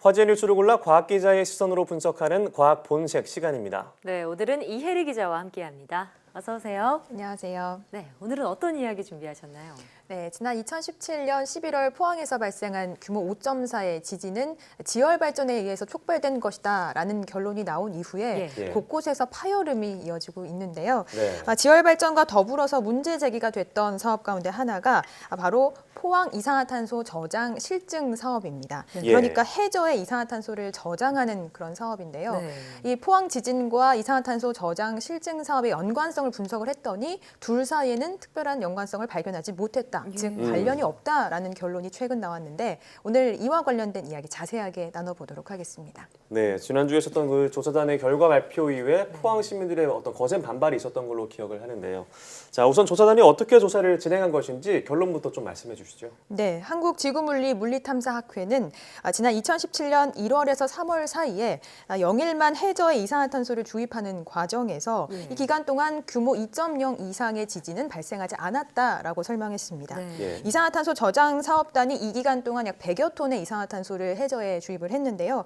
화제 뉴스를 골라 과학 기자의 시선으로 분석하는 과학 본색 시간입니다. 네, 오늘은 이혜리 기자와 함께합니다. 어서 오세요. 안녕하세요. 네, 오늘은 어떤 이야기 준비하셨나요? 네, 지난 2017년 11월 포항에서 발생한 규모 5.4의 지진은 지열 발전에 의해서 촉발된 것이다라는 결론이 나온 이후에 곳곳에서 파열음이 이어지고 있는데요. 지열 발전과 더불어서 문제 제기가 됐던 사업 가운데 하나가 바로 포항 이산화탄소 저장 실증 사업입니다. 그러니까 해저에 이산화탄소를 저장하는 그런 사업인데요. 이 포항 지진과 이산화탄소 저장 실증 사업의 연관성을 분석을 했더니 둘 사이에는 특별한 연관성을 발견하지 못했다. 즉 관련이 없다라는 결론이 최근 나왔는데 오늘 이와 관련된 이야기 자세하게 나눠보도록 하겠습니다. 네, 지난주에 있었던 그 조사단의 결과 발표 이후에 포항 시민들의 어떤 거센 반발이 있었던 걸로 기억을 하는데요. 자, 우선 조사단이 어떻게 조사를 진행한 것인지 결론부터 좀 말씀해 주시죠. 네, 한국지구물리 물리탐사학회는 지난 2017년 1월에서 3월 사이에 영일만 해저에 이산화탄소를 주입하는 과정에서 이 기간 동안 규모 2.0 이상의 지진은 발생하지 않았다라고 설명했습니다. 이산화탄소 저장 사업단이 이 기간 동안 약 100여 톤의 이산화탄소를 해저에 주입을 했는데요.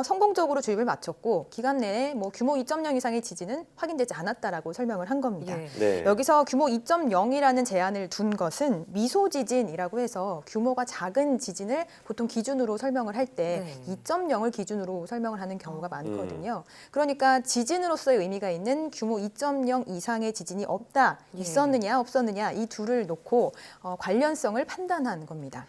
성공적으로 주입을 마쳤고 기간 내에 규모 2.0 이상의 지진은 확인되지 않았다라고 설명을 한 겁니다. 여기서 규모 2.0이라는 제한을 둔 것은 미소지진이라고 해서 규모가 작은 지진을 보통 기준으로 설명을 할 때 2.0을 기준으로 설명을 하는 경우가 많거든요. 그러니까 지진으로서의 의미가 있는 규모 2.0 이상의 지진이 없다, 있었느냐 없었느냐 이 둘을 놓고 관련성을 판단한 겁니다.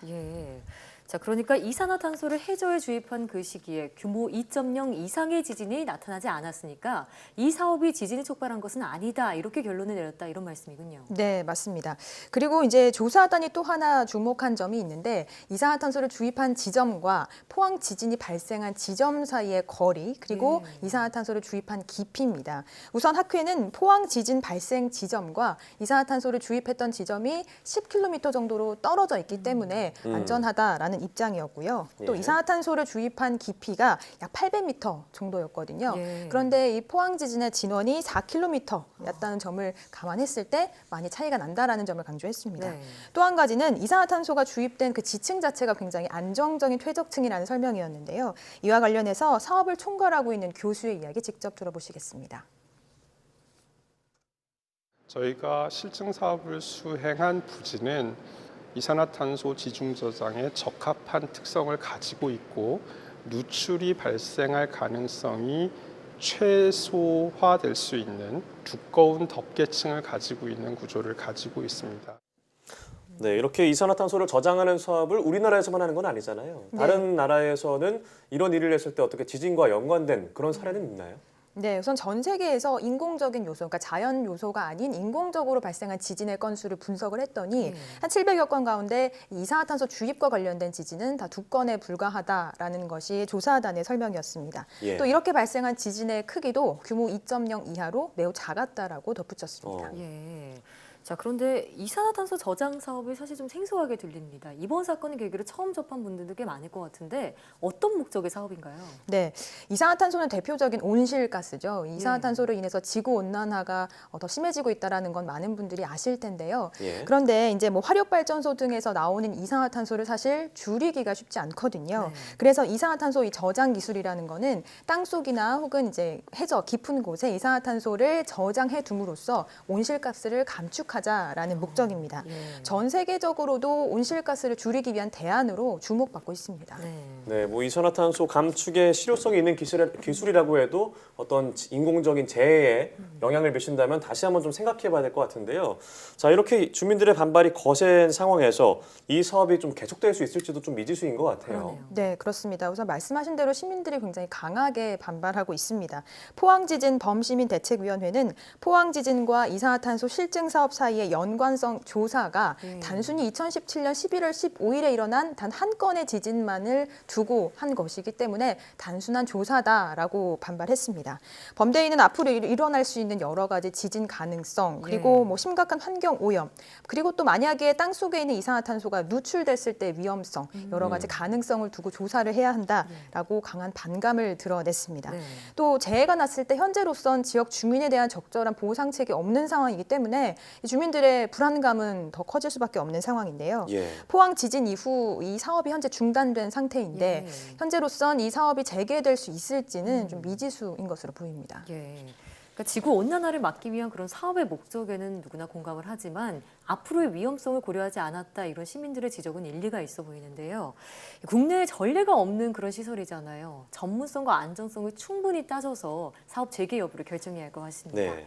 자, 그러니까 이산화탄소를 해저에 주입한 그 시기에 규모 2.0 이상의 지진이 나타나지 않았으니까 이 사업이 지진이 촉발한 것은 아니다. 이렇게 결론을 내렸다. 이런 말씀이군요. 네, 맞습니다. 그리고 이제 조사단이 또 하나 주목한 점이 있는데 이산화탄소를 주입한 지점과 포항 지진이 발생한 지점 사이의 거리 그리고 이산화탄소를 주입한 깊이입니다. 우선 학회는 포항 지진 발생 지점과 이산화탄소를 주입했던 지점이 10km 정도로 떨어져 있기 때문에 안전하다라는 입장이었고요. 또 이산화탄소를 주입한 깊이가 약 800m 정도였거든요. 그런데 이 포항 지진의 진원이 4km였다는 점을 감안했을 때 많이 차이가 난다라는 점을 강조했습니다. 또 한 가지는 이산화탄소가 주입된 그 지층 자체가 굉장히 안정적인 퇴적층이라는 설명이었는데요. 이와 관련해서 사업을 총괄하고 있는 교수의 이야기 직접 들어보시겠습니다. 저희가 실증 사업을 수행한 부지는 이산화탄소 지중 저장에 적합한 특성을 가지고 있고 누출이 발생할 가능성이 최소화될 수 있는 두꺼운 덮개층을 가지고 있는 구조를 가지고 있습니다. 네, 이렇게 이산화탄소를 저장하는 사업을 우리나라에서만 하는 건 아니잖아요. 다른 나라에서는 이런 일을 했을 때 어떻게 지진과 연관된 그런 사례는 있나요? 네, 우선 전 세계에서 인공적인 요소, 그러니까 자연 요소가 아닌 인공적으로 발생한 지진의 건수를 분석을 했더니 한 700여 건 가운데 이산화탄소 주입과 관련된 지진은 다 2건에 불과하다라는 것이 조사단의 설명이었습니다. 또 이렇게 발생한 지진의 크기도 규모 2.0 이하로 매우 작았다라고 덧붙였습니다. 자, 그런데 이산화탄소 저장 사업이 사실 좀 생소하게 들립니다. 이번 사건을 계기로 처음 접한 분들도 꽤 많을 것 같은데 어떤 목적의 사업인가요? 네, 이산화탄소는 대표적인 온실가스죠. 이산화탄소로 인해서 지구 온난화가 더 심해지고 있다는 건 많은 분들이 아실 텐데요. 그런데 이제 화력발전소 등에서 나오는 이산화탄소를 사실 줄이기가 쉽지 않거든요. 그래서 이산화탄소 이 저장 기술이라는 거는 땅속이나 혹은 이제 해저 깊은 곳에 이산화탄소를 저장해 둠으로써 온실가스를 감축하자라는 목적입니다. 전 세계적으로도 온실가스를 줄이기 위한 대안으로 주목받고 있습니다. 네, 이산화탄소 감축에 실효성이 있는 기술이라고 해도 어떤 인공적인 재해에 영향을 미친다면 다시 한번 좀 생각해봐야 될 것 같은데요. 자, 이렇게 주민들의 반발이 거센 상황에서 이 사업이 좀 계속될 수 있을지도 좀 미지수인 것 같아요. 네, 그렇습니다. 우선 말씀하신 대로 시민들이 굉장히 강하게 반발하고 있습니다. 포항지진 범시민대책위원회는 포항지진과 이산화탄소 실증 사업 사이의 연관성 조사가 단순히 2017년 11월 15일에 일어난 단 한 건의 지진만을 두고 한 것이기 때문에 단순한 조사다라고 반발했습니다. 범대위는 앞으로 일어날 수 있는 여러 가지 지진 가능성, 그리고 심각한 환경 오염, 그리고 또 만약에 땅속에 있는 이산화탄소가 누출됐을 때 위험성, 여러 가지 가능성을 두고 조사를 해야 한다라고 강한 반감을 드러냈습니다. 또 재해가 났을 때 현재로선 지역 주민에 대한 적절한 보상책이 없는 상황이기 때문에 주민들의 불안감은 더 커질 수밖에 없는 상황인데요. 예. 포항 지진 이후 이 사업이 현재 중단된 상태인데 예. 현재로선 이 사업이 재개될 수 있을지는 좀 미지수인 것으로 보입니다. 예. 그러니까 지구 온난화를 막기 위한 그런 사업의 목적에는 누구나 공감을 하지만 앞으로의 위험성을 고려하지 않았다 이런 시민들의 지적은 일리가 있어 보이는데요. 국내에 전례가 없는 그런 시설이잖아요. 전문성과 안전성을 충분히 따져서 사업 재개 여부를 결정해야 할 것 같습니다. 네.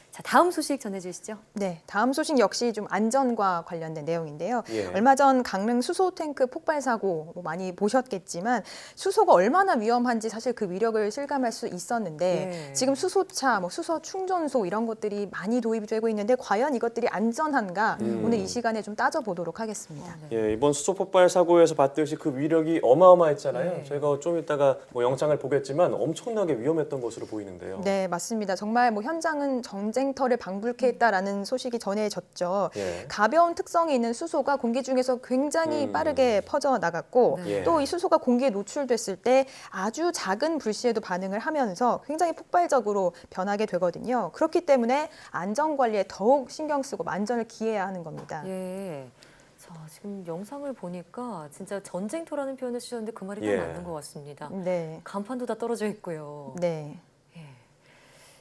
자, 다음 소식 전해주시죠. 네, 다음 소식 역시 좀 안전과 관련된 내용인데요. 예. 얼마 전 강릉 수소 탱크 폭발 사고 뭐 많이 보셨겠지만 수소가 얼마나 위험한지 사실 그 위력을 실감할 수 있었는데 예. 지금 수소차, 뭐 수소 충전소 이런 것들이 많이 도입되고 있는데 과연 이것들이 안전한가 오늘 이 시간에 좀 따져보도록 하겠습니다. 예, 이번 수소 폭발 사고에서 봤듯이 그 위력이 어마어마했잖아요. 네. 저희가 좀 이따가 뭐 영상을 보겠지만 엄청나게 위험했던 것으로 보이는데요. 네, 맞습니다. 정말 뭐 현장은 전쟁터를 방불케 했다라는 소식이 전해졌죠. 예. 가벼운 특성이 있는 수소가 공기 중에서 굉장히 빠르게 퍼져 나갔고 네. 또 이 수소가 공기에 노출됐을 때 아주 작은 불씨에도 반응을 하면서 굉장히 폭발적으로 변하게 되거든요. 그렇기 때문에 안전 관리에 더욱 신경 쓰고 만전을 기해야 하는 겁니다. 예. 자, 지금 영상을 보니까 진짜 전쟁터라는 표현을 쓰셨는데 그 말이 딱 예. 맞는 것 같습니다. 네. 간판도 다 떨어져 있고요. 네.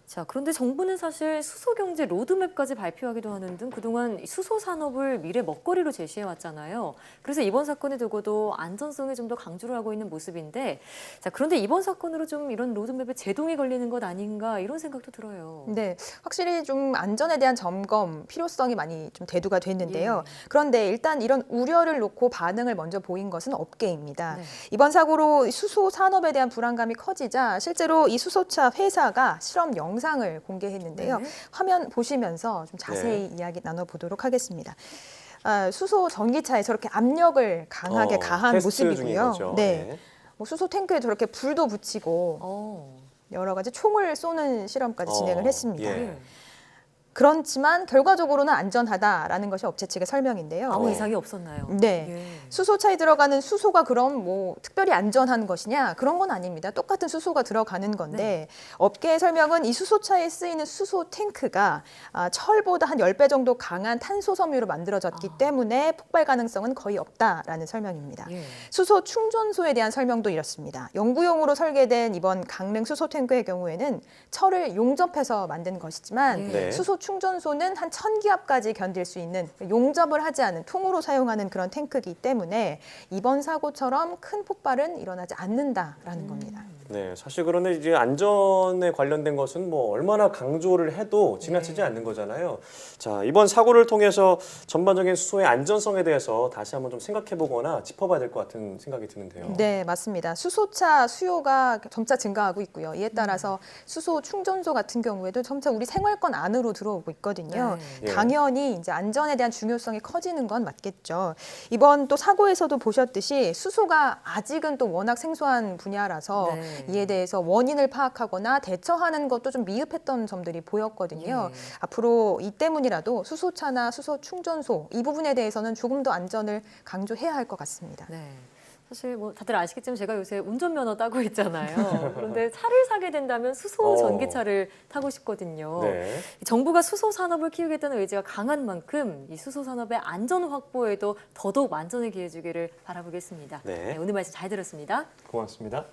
자, 그런데 정부는 사실 수소 경제 로드맵까지 발표하기도 하는 등 그동안 수소 산업을 미래 먹거리로 제시해 왔잖아요. 그래서 이번 사건에 두고도 안전성에 좀 더 강조를 하고 있는 모습인데, 자, 그런데 이번 사건으로 좀 이런 로드맵에 제동이 걸리는 것 아닌가 이런 생각도 들어요. 네, 확실히 좀 안전에 대한 점검 필요성이 많이 좀 대두가 됐는데요. 그런데 일단 이런 우려를 놓고 반응을 먼저 보인 것은 업계입니다. 네. 이번 사고로 수소 산업에 대한 불안감이 커지자 실제로 이 수소차 회사가 실험 영상을 공개했는데요. 네. 화면 보시면서 좀 자세히 이야기 나눠보도록 하겠습니다. 수소 전기차에 저렇게 압력을 강하게 가한 테스트 중인 모습이고요. 거죠. 네, 뭐 수소 탱크에 저렇게 불도 붙이고 어. 여러 가지 총을 쏘는 실험까지 진행을 했습니다. 예. 그렇지만 결과적으로는 안전하다라는 것이 업체 측의 설명인데요. 아무 이상이 없었나요? 네. 예. 수소차에 들어가는 수소가 그럼 뭐 특별히 안전한 것이냐? 그런 건 아닙니다. 똑같은 수소가 들어가는 건데 업계의 설명은 이 수소차에 쓰이는 수소 탱크가 철보다 한 10배 정도 강한 탄소 섬유로 만들어졌기 때문에 폭발 가능성은 거의 없다라는 설명입니다. 예. 수소 충전소에 대한 설명도 이렇습니다. 연구용으로 설계된 이번 강릉 수소 탱크의 경우에는 철을 용접해서 만든 것이지만 네. 수소 충전소는 한 1000기압까지 견딜 수 있는 용접을 하지 않은 통으로 사용하는 그런 탱크이기 때문에 이번 사고처럼 큰 폭발은 일어나지 않는다라는 겁니다. 네, 사실 그런데 이제 안전에 관련된 것은 뭐 얼마나 강조를 해도 지나치지 않는 거잖아요. 자, 이번 사고를 통해서 전반적인 수소의 안전성에 대해서 다시 한번 좀 생각해보거나 짚어봐야 될 것 같은 생각이 드는데요. 네, 맞습니다. 수소차 수요가 점차 증가하고 있고요. 이에 따라서 수소 충전소 같은 경우에도 점차 우리 생활권 안으로 들어오고 있거든요. 네. 당연히 이제 안전에 대한 중요성이 커지는 건 맞겠죠. 이번 또 사고에서도 보셨듯이 수소가 아직은 또 워낙 생소한 분야라서 네. 이에 대해서 원인을 파악하거나 대처하는 것도 좀 미흡했던 점들이 보였거든요. 예. 앞으로 이 때문이라도 수소차나 수소 충전소 이 부분에 대해서는 조금 더 안전을 강조해야 할 것 같습니다. 네. 사실 뭐 다들 아시겠지만 제가 요새 운전면허 따고 있잖아요. 그런데 차를 사게 된다면 수소 전기차를 타고 싶거든요. 네. 정부가 수소 산업을 키우겠다는 의지가 강한 만큼 이 수소 산업의 안전 확보에도 더더욱 만전을 기해주기를 바라보겠습니다. 네. 오늘 말씀 잘 들었습니다. 고맙습니다.